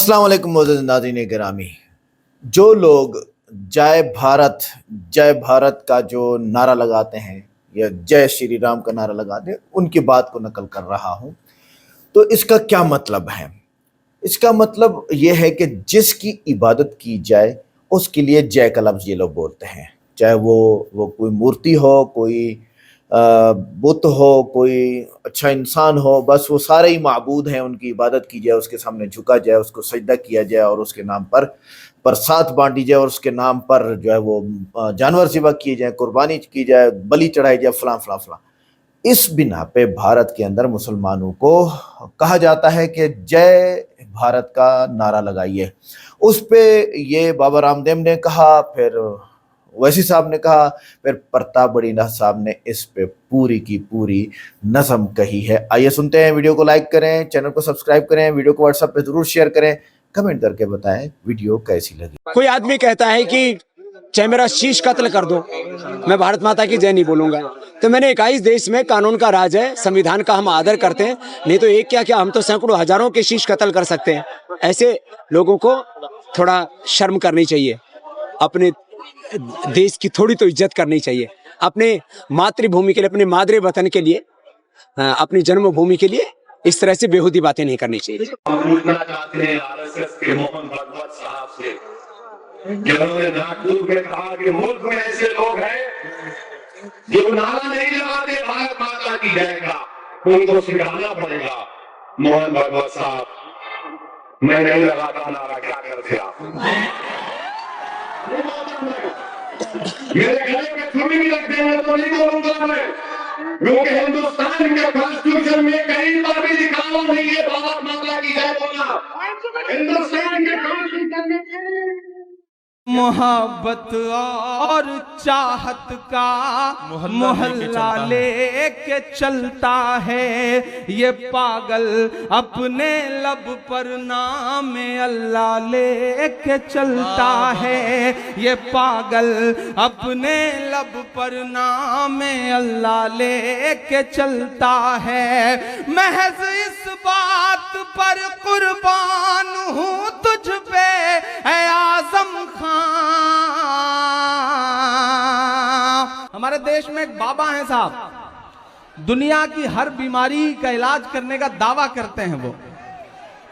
अस्सलाम वालेकुम मोअज़्ज़ज़ नाज़रीन गिरामी। जो लोग जय भारत का जो नारा लगाते हैं या जय श्री राम का नारा लगाते हैं, उनकी बात को नकल कर रहा हूँ। तो इसका क्या मतलब है? इसका मतलब ये है कि जिसकी इबादत की जाए उसके लिए जय का लफ्ज़ ये लोग बोलते हैं, चाहे वो कोई मूर्ति हो, कोई बुत हो, कोई अच्छा इंसान हो, बस वो सारे ही माबूद हैं, उनकी इबादत की जाए, उसके सामने झुका जाए, उसको सजदा किया जाए और उसके नाम पर प्रसाद बांटी जाए और उसके नाम पर जो है वो जानवर ज़िबह किए जाए, कुर्बानी की जाए, बलि चढ़ाई जाए, फलां फलां फलां। इस बिना पे भारत के अंदर मुसलमानों को कहा जाता है कि जय भारत का नारा लगाइए। उस पे ये बाबा रामदेव ने कहा, फिर वैसी साहब ने कहा, फिर प्रताप बड़ीना साहब ने इस पे पूरी की पूरी नज़म कही है। आइए सुनते हैं। वीडियो को लाइक करें, चैनल को सब्सक्राइब करें, वीडियो को व्हाट्सएप पे जरूर शेयर करें, कमेंट करके बताएं वीडियो कैसी लगी। कोई आदमी कहता है कि चाहे मेरा शीश कत्ल कर दो, मैं भारत माता की जय नहीं बोलूंगा। तो मैंने कहा इस देश में कानून का राज है, संविधान का हम आदर करते हैं, नहीं तो एक क्या हम तो सैकड़ों हजारों के शीश कत्ल कर सकते हैं। ऐसे लोगों को थोड़ा शर्म करनी चाहिए, अपने देश की थोड़ी तो इज्जत करनी चाहिए, अपने मातृभूमि के लिए, अपने मादरे वतन के लिए, अपनी जन्मभूमि के लिए इस तरह से बेहूदी बातें नहीं करनी चाहिए। पूछना चाहते हैं आरएसएस के मोहन भागवत साहब से, जिन्होंने नागपुर में कहा कि मुल्क में ऐसे लोग हैं जो नारा नहीं लगाते भारत माता की जय का, उनको सिखाना पड़ेगा। मोहन भागवत साहब, मैं नहीं लगाता नारा, क्या करते आप? मेरे गले में छुरी भी रख देंगे तो नहीं बोलूंगा मैं, क्योंकि हिंदुस्तान के कॉन्स्टिट्यूशन में कहीं पर भी लिखा हुआ नहीं है भारत माता की जय बोलना। हिंदुस्तान के कॉन्स्टिट्यूशन में मोहब्बत और चाहत का मोहल्ला लेके चलता है ये पागल, अपने लब पर नाम अल्लाह लेके चलता है ये पागल, अपने लब पर नाम अल्लाह लेके चलता है। महज इस बात पर कुर्बान हूँ तुझ पे ऐ आज़म खां। हमारे देश में एक बाबा हैं साहब, दुनिया की हर बीमारी का इलाज करने का दावा करते हैं वो,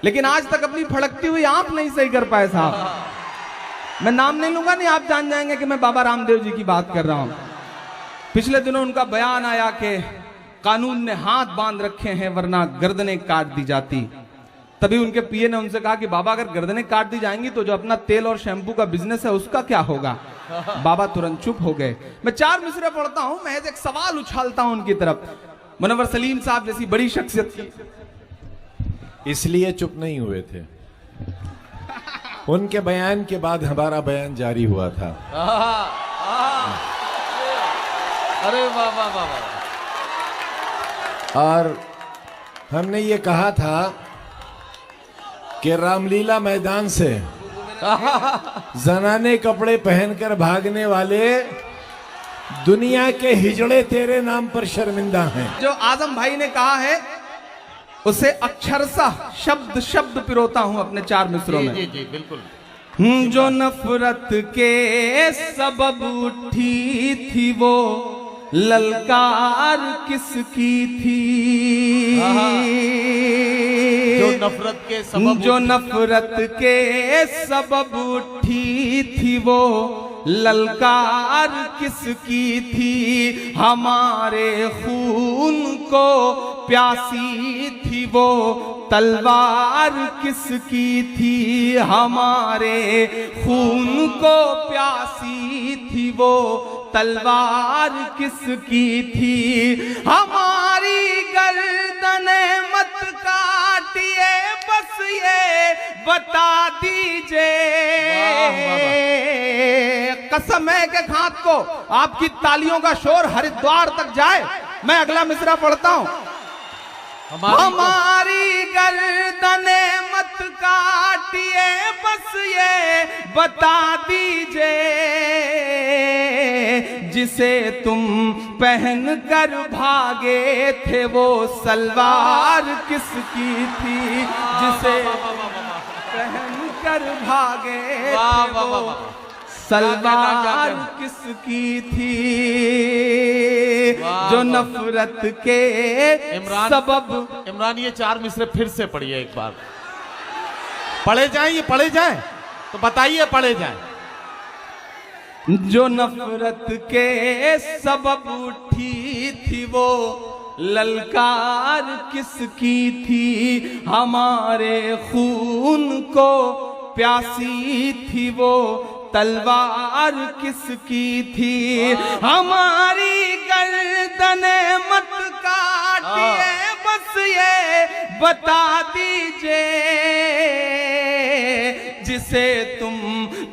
लेकिन आज तक अपनी फड़कती हुई आंख नहीं सही कर पाए साहब। मैं नाम नहीं लूंगा, नहीं आप जान जाएंगे कि मैं बाबा रामदेव जी की बात कर रहा हूं। पिछले दिनों उनका बयान आया कि कानून ने हाथ बांध रखे हैं वरना गर्दनें काट दी जाती। तभी उनके पीए ने उनसे कहा कि बाबा अगर गर्दनें काट दी जाएंगी तो जो अपना तेल और शैम्पू का बिजनेस है उसका क्या होगा? बाबा तुरंत चुप हो गए। मैं 4 मिसरे पढ़ता हूं, महज एक सवाल उछालता हूं उनकी तरफ। मुनव्वर सलीम साहब जैसी बड़ी शख्सियत की इसलिए चुप नहीं हुए थे, उनके बयान के बाद हमारा बयान जारी हुआ था। अरे वाह वाह वाह वाह। और हमने ये कहा था कि रामलीला मैदान से जनाने कपड़े पहनकर भागने वाले दुनिया के हिजड़े तेरे नाम पर शर्मिंदा हैं। जो आजम भाई ने कहा है उसे अक्षरशः शब्द शब्द पिरोता हूं अपने 4 मिसरों में। जी जी बिल्कुल। जो नफरत के सबब उठी थी वो ललकार किसकी थी? जो नफरत के सबब उठी थी वो ललकार किसकी थी? हमारे खून को प्यासी थी वो तलवार किसकी थी? हमारे खून को प्यासी थी वो तलवार किसकी थी? हमारी गर्दने मत काटिए, बस ये बता दीजिए। कसम है कि खात को आपकी तालियों का शोर हरिद्वार तक जाए। मैं अगला मिसरा पढ़ता हूं। हमारी गर्दने मत काटिए, बस ये बता दीजिए जिसे तुम पहन कर भागे थे वो सलवार किसकी थी? जिसे पहन कर भागे वाह, थे वाह, वो वाह, वाह। सलवार किसकी थी वाह, जो वाह। नफरत के सबब। इमरान ये 4 मिसरे फिर से पढ़िए एक बार। पढ़े जाएं, ये पढ़े जाएं तो बताइए, पढ़े जाएं। जो नफरत के सबब उठी थी वो ललकार किसकी थी, हमारे खून को प्यासी थी वो तलवार किसकी थी, हमारी गर्दने मत काटिए बस ये बता दीजिए, जिसे तुम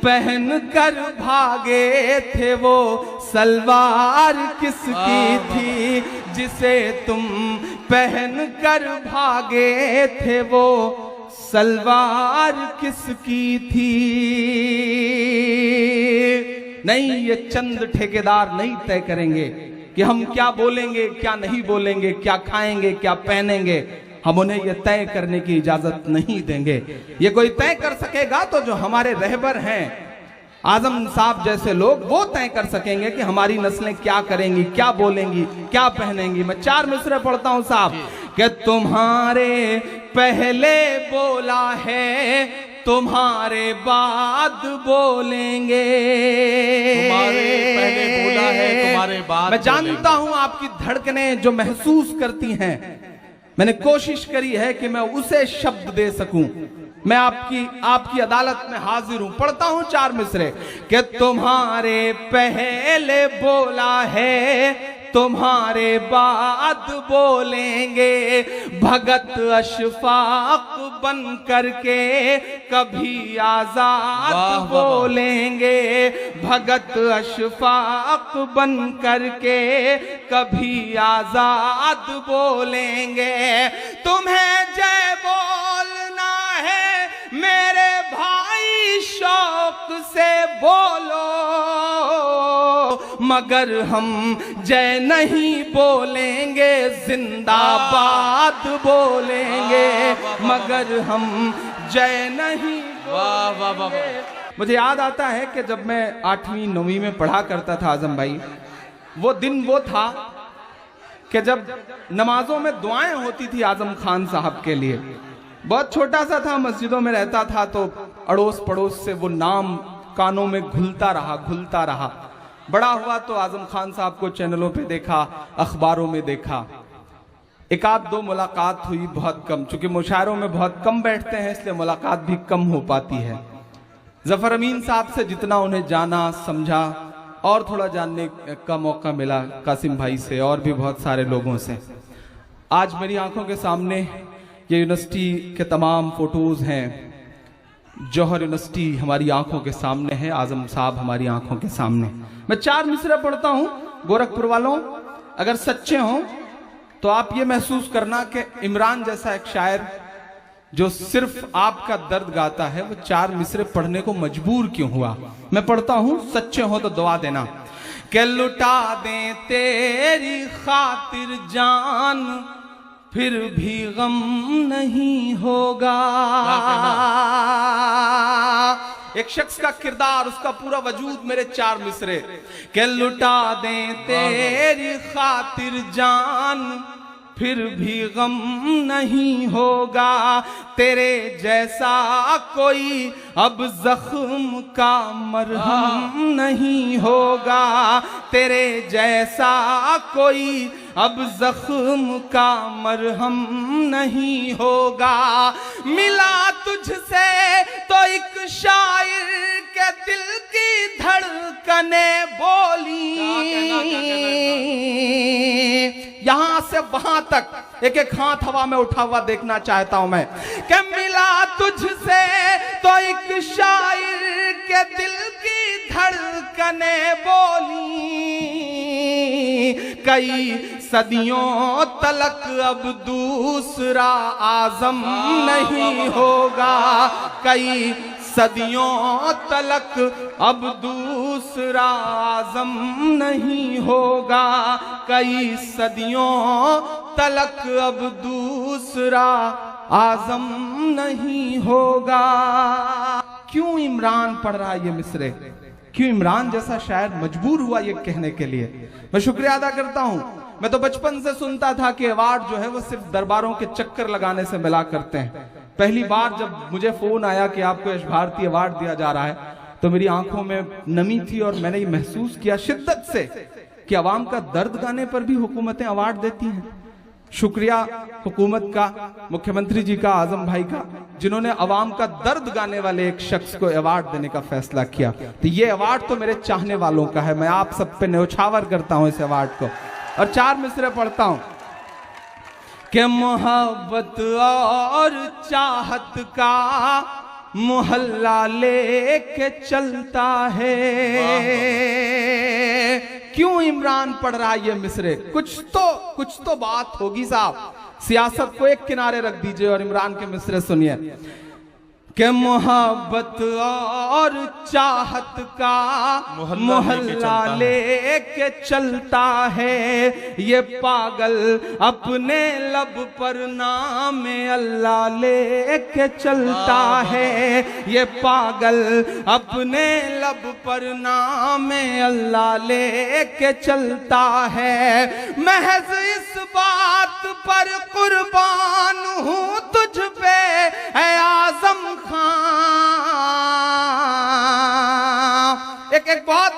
पहन कर भागे थे वो सलवार किसकी थी, जिसे तुम पहन कर भागे थे वो सलवार किसकी थी। नहीं, ये चंद ठेकेदार नहीं तय करेंगे कि हम क्या बोलेंगे, क्या नहीं बोलेंगे, क्या खाएंगे, क्या पहनेंगे। हम उन्हें ये तय करने की इजाजत नहीं देंगे। ये कोई तय कर सकेगा तो जो हमारे रहबर हैं आजम साहब जैसे लोग, वो तय कर सकेंगे कि हमारी नस्लें क्या करेंगी, क्या बोलेंगी, क्या पहनेंगी। मैं 4 मिसरे पढ़ता हूं साहब कि तुम्हारे पहले बोला है तुम्हारे बाद बोलेंगे, तुम्हारे पहले बोला है तुम्हारे बाद मैं जानता हूं आपकी धड़कनें जो महसूस करती हैं, मैंने कोशिश करी है कि मैं उसे शब्द दे सकूं। मैं आपकी अदालत में हाजिर हूं। पढ़ता हूं 4 मिसरे कि तुम्हारे पहले बोला है तुम्हारे बाद बोलेंगे, भगत अशफाक बन करके कभी आजाद बोलेंगे, भगत अशफाक बन करके कभी आजाद बोलेंगे। तुम्हें जय बोलना है मेरे भाई शौक से बोलो, मगर हम जय नहीं बोलेंगे जिंदाबाद बोलेंगे, मगर हम जय नहीं बोलेंगे। मुझे याद आता है कि जब मैं 8वीं 9वीं में पढ़ा करता था आजम भाई, वो दिन वो था कि जब नमाजों में दुआएं होती थी आजम खान साहब के लिए। बहुत छोटा सा था, मस्जिदों में रहता था, तो अड़ोस पड़ोस से वो नाम कानों में घुलता रहा। बड़ा हुआ तो आजम खान साहब को चैनलों पे देखा, अखबारों में देखा, एक आध दो मुलाकात हुई, बहुत कम, चूंकि मुशायरों में बहुत कम बैठते हैं इसलिए मुलाकात भी कम हो पाती है। जफर अमीन साहब से जितना उन्हें जाना समझा और थोड़ा जानने का मौका मिला, कासिम भाई से और भी बहुत सारे लोगों से। आज मेरी आंखों के सामने ये यूनिवर्सिटी के तमाम फोटोज हैं। जौहर यूनिवर्सिटी हमारी आंखों के सामने है, आजम साहब हमारी आंखों के सामने। मैं 4 मिसरे पढ़ता हूं। गोरखपुर वालों, अगर सच्चे हों तो आप ये महसूस करना कि इमरान जैसा एक शायर जो सिर्फ आपका दर्द गाता है, वो 4 मिसरे पढ़ने को मजबूर क्यों हुआ। मैं पढ़ता हूं, सच्चे हो तो दुआ देना। कि लुटा दें तेरी खातिर जान फिर भी गम नहीं होगा। एक शख्स का किरदार, उसका पूरा वजूद मेरे 4 मिसरे। कि लुटा दें तेरी खातिर जान फिर भी गम नहीं होगा, तेरे जैसा कोई अब जख्म का मरहम नहीं होगा, तेरे जैसा कोई अब जख्म का मरहम नहीं होगा। मिला तुझसे तो एक शायर के दिल की धड़कने बोली, यहां से वहां तक एक एक हाथ हवा में उठा हुआ देखना चाहता हूं मैं। कि मिला तुझसे तो एक शायर के दिल की धड़कने बोली, कई सदियों तलक अब दूसरा आजम नहीं होगा, कई صدیوں تلک اب دوسرا اعظم نہیں ہوگا، کئی صدیوں تلک اب دوسرا اعظم نہیں ہوگا۔ کیوں عمران پڑھ رہا ہے یہ مصرے؟ کیوں عمران جیسا شاعر مجبور ہوا یہ کہنے کے لیے؟ میں شکریہ ادا کرتا ہوں۔ میں تو بچپن سے سنتا تھا کہ ایوارڈ جو ہے وہ صرف درباروں کے چکر لگانے سے ملا کرتے ہیں۔ پہلی بار جب مجھے فون آیا کہ آپ کو یش بھارتی ایوارڈ دیا جا رہا ہے تو میری آنکھوں میں نمی تھی، اور میں نے یہ محسوس کیا شدت سے کہ عوام کا درد گانے پر بھی حکومتیں ایوارڈ دیتی ہیں۔ شکریہ حکومت کا، مکھیہ منتری جی کا، اعظم بھائی کا، جنہوں نے عوام کا درد گانے والے ایک شخص کو ایوارڈ دینے کا فیصلہ کیا۔ تو یہ ایوارڈ تو میرے چاہنے والوں کا ہے، میں آپ سب پہ نیوچھاور کرتا ہوں اس ایوارڈ کو، اور 4 مصرے پڑھتا ہوں کہ محبت اور چاہت کا محلہ لے کے چلتا ہے۔ کیوں عمران پڑھ رہا ہے یہ مصرے؟ کچھ تو بات ہوگی صاحب۔ سیاست کو ایک کنارے رکھ دیجئے اور عمران کے مصرے سنیے کہ محبت اور چاہت کا محلہ لے کے چلتا ہے، یہ پاگل اپنے لب پر نام اللہ لے کے چلتا ہے، یہ پاگل اپنے لب پر نام اللہ لے کے چلتا ہے۔ محض اس بات پر قربان ہوں تجھ پہ اے اعظم خان۔ ایک بہت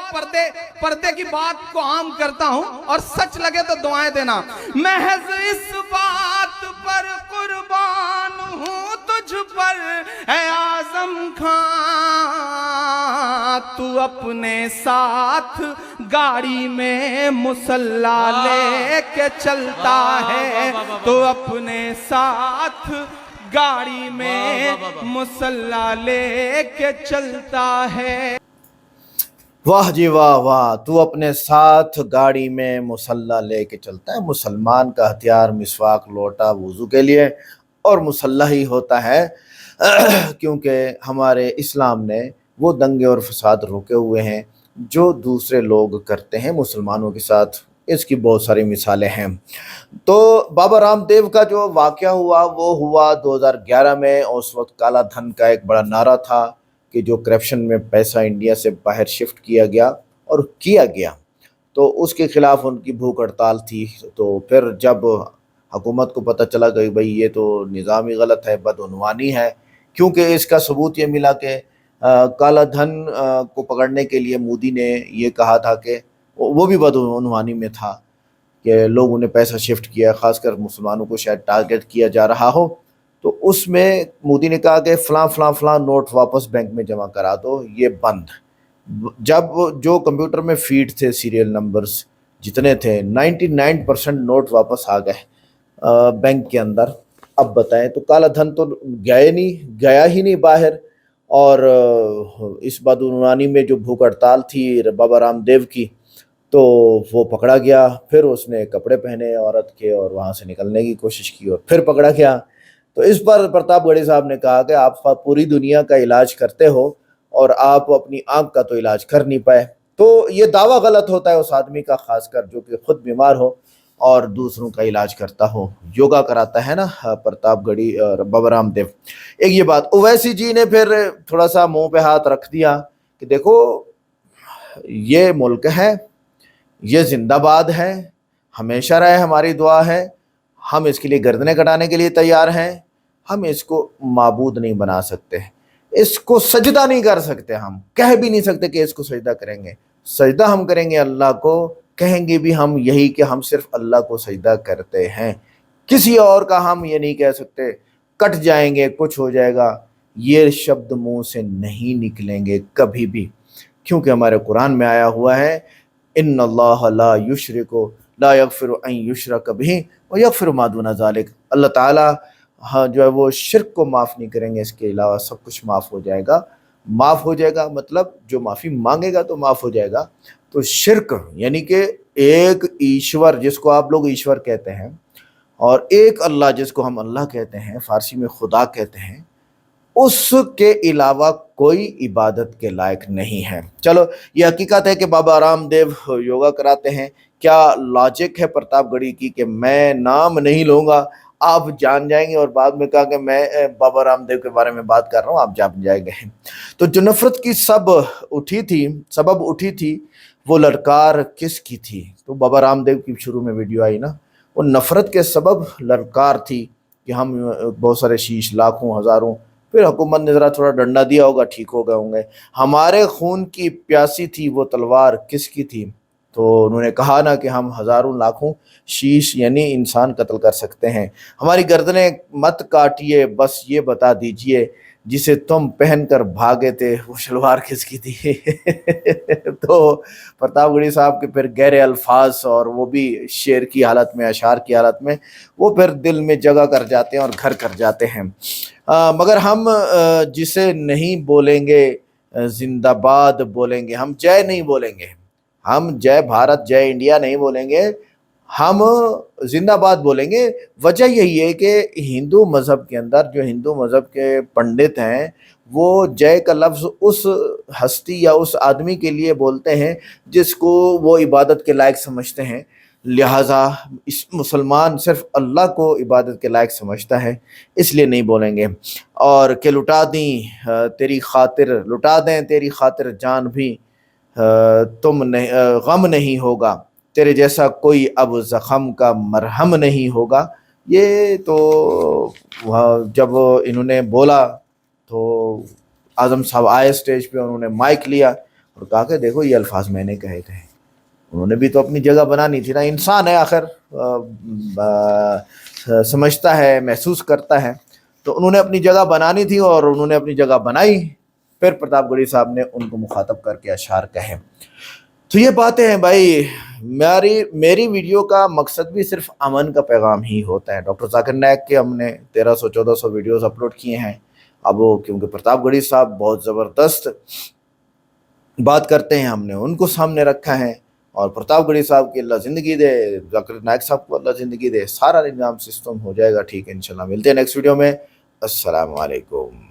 پردے کی بات کو عام کرتا ہوں، اور سچ لگے تو دعائیں دینا۔ محض اس بات پر قربان ہوں تجھ پر اے اعظم خان، تو اپنے ساتھ گاڑی میں مسلح لے کے چلتا ہے، تو اپنے ساتھ گاڑی میں مسلح لے کے چلتا ہے۔ واہ جی واہ واہ، تو اپنے ساتھ گاڑی میں مسلح لے کے چلتا ہے۔ مسلمان کا ہتھیار مسواک، لوٹا وضو کے لیے، اور مسلح ہی ہوتا ہے کیونکہ ہمارے اسلام نے وہ دنگے اور فساد روکے ہوئے ہیں جو دوسرے لوگ کرتے ہیں مسلمانوں کے ساتھ۔ اس کی بہت ساری مثالیں ہیں۔ تو بابا رام دیو کا جو واقعہ ہوا وہ ہوا 2011 میں، اور اس وقت کالا دھن کا ایک بڑا نعرہ تھا کہ جو کرپشن میں پیسہ انڈیا سے باہر شفٹ کیا گیا اور کیا گیا، تو اس کے خلاف ان کی بھوک ہڑتال تھی۔ تو پھر جب حکومت کو پتہ چلا کہ بھئی یہ تو نظام ہی غلط ہے، بدعنوانی ہے، کیونکہ اس کا ثبوت یہ ملا کہ کالا دھن کو پکڑنے کے لیے مودی نے یہ کہا تھا کہ وہ بھی بدعنوانی میں تھا کہ لوگوں نے پیسہ شفٹ کیا، خاص کر مسلمانوں کو شاید ٹارگٹ کیا جا رہا ہو، تو اس میں مودی نے کہا کہ فلاں فلاں فلاں نوٹ واپس بینک میں جمع کرا دو، یہ بند۔ جب جو کمپیوٹر میں فیڈ تھے سیریل نمبرز جتنے تھے 99% نوٹ واپس آ گئے بینک کے اندر۔ اب بتائیں، تو کالا دھن تو گیا ہی نہیں باہر، اور اس بدعنوانی میں جو بھوک ہڑتال تھی بابا رام دیو کی، تو وہ پکڑا گیا۔ پھر اس نے کپڑے پہنے عورت کے اور وہاں سے نکلنے کی کوشش کی، اور پھر پکڑا گیا۔ تو اس پر پرتاپ گڑھی صاحب نے کہا کہ آپ پوری دنیا کا علاج کرتے ہو اور آپ اپنی آنکھ کا تو علاج کر نہیں پائے۔ تو یہ دعویٰ غلط ہوتا ہے اس آدمی کا، خاص کر جو کہ خود بیمار ہو اور دوسروں کا علاج کرتا ہو، یوگا کراتا ہے نا پرتاپ گڑھی اور بابا رام دیو۔ ایک یہ بات، اویسی جی نے پھر تھوڑا سا منہ پہ ہاتھ رکھ دیا کہ دیکھو یہ ملک ہے، یہ زندہ باد ہے، ہمیشہ رہے، ہماری دعا ہے، ہم اس کے لیے گردنیں کٹانے کے لیے تیار ہیں، ہم اس کو معبود نہیں بنا سکتے، اس کو سجدہ نہیں کر سکتے، ہم کہہ بھی نہیں سکتے کہ اس کو سجدہ کریں گے۔ سجدہ ہم کریں گے اللہ کو، کہیں گے بھی ہم یہی کہ ہم صرف اللہ کو سجدہ کرتے ہیں، کسی اور کا ہم یہ نہیں کہہ سکتے، کٹ جائیں گے، کچھ ہو جائے گا، یہ شبد منہ سے نہیں نکلیں گے کبھی بھی، کیونکہ ہمارے قرآن میں آیا ہوا ہے ان اللہ لا یشرک لا یغفر ان یشرک بہ ویغفر ما دون ذلک۔ اللہ تعالیٰ جو ہے وہ شرک کو معاف نہیں کریں گے، اس کے علاوہ سب کچھ معاف ہو جائے گا۔ معاف ہو جائے گا مطلب جو معافی مانگے گا تو معاف ہو جائے گا۔ تو شرک یعنی کہ ایک ایشور جس کو آپ لوگ ایشور کہتے ہیں، اور ایک اللہ جس کو ہم اللہ کہتے ہیں، فارسی میں خدا کہتے ہیں، उसके अलावा कोई इबादत के लायक नहीं है। चलो, ये हकीकत है कि बाबा रामदेव योगा कराते हैं। क्या लॉजिक है प्रतापगढ़ी की कि मैं नाम नहीं लूँगा, आप जान जाएंगे, और बाद में कहा कि मैं बाबा रामदेव के बारे में बात कर रहा हूँ, आप जान जाएंगे। तो जो नफरत की सबब उठी थी वो ललकार किसकी थी? तो बाबा रामदेव की शुरू में वीडियो आई ना, वो नफरत के सबब ललकार थी कि हम बहुत सारे शीश, लाखों, हज़ारों, फिर हुकूमत ने ज़रा थोड़ा डंडा दिया होगा, ठीक हो गए होंगे। हमारे खून की प्यासी थी वो तलवार किसकी थी? तो उन्होंने कहा ना कि हम हज़ारों लाखों शीश यानी इंसान कत्ल कर सकते हैं। हमारी गर्दनें मत काटिए, बस ये बता दीजिए जिसे तुम पहनकर भागे थे वो शलवार किसकी थी? तो प्रतापगढ़ी साहब के फिर गहरे अल्फाज, और वो भी शेर की हालत में, अशार की हालत में, वो फिर दिल में जगह कर जाते हैं और घर कर जाते हैं। मगर हम जिसे नहीं बोलेंगे जिंदाबाद बोलेंगे, हम जय नहीं बोलेंगे, हम जय भारत, जय इंडिया नहीं बोलेंगे, हम जिंदाबाद बोलेंगे। वजह यही है कि हिंदू मज़हब के अंदर जो हिंदू मज़हब के पंडित हैं वो जय का लफ्ज़ उस हस्ती या उस आदमी के लिए बोलते हैं जिसको वो इबादत के लायक समझते हैं। लिहाजा इस मुसलमान सिर्फ अल्लाह को इबादत के लायक समझता है, इसलिए नहीं बोलेंगे। और कि लुटा दें तेरी खातिर जान भी, तुम नहीं, गम नहीं होगा, तेरे जैसा कोई अब ज़ख़म का मरहम नहीं होगा। ये तो जब इन्होंने बोला तो आज़म साहब आए स्टेज पे, उन्होंने माइक लिया और कहा कि देखो ये अल्फाज मैंने कहे थे। उन्होंने भी तो अपनी जगह बनानी थी ना, इंसान है आखिर, समझता है, महसूस करता है, तो उन्होंने अपनी जगह बनानी थी और उन्होंने अपनी जगह बनाई। फिर प्रतापगढ़ी साहब ने उनको मुखातब करके अशार कहे। तो ये बातें हैं भाई। मेरी वीडियो का मकसद भी सिर्फ अमन का पैगाम ही होता है। डॉक्टर जाकिर नायक के हमने 1300-1400 वीडियोस अपलोड किए हैं। अब वो क्योंकि प्रतापगढ़ी साहब बहुत ज़बरदस्त बात करते हैं, हमने उनको सामने रखा है। और प्रतापगढ़ी साहब की अल्लाह ज़िंदगी दे, जाकिर नायक साहब को अल्लाह ज़िंदगी दे, सारा निज़ाम सिस्टम हो जाएगा ठीक है इंशाल्लाह। मिलते हैं नेक्स्ट वीडियो में। अस्सलाम वालेकुम।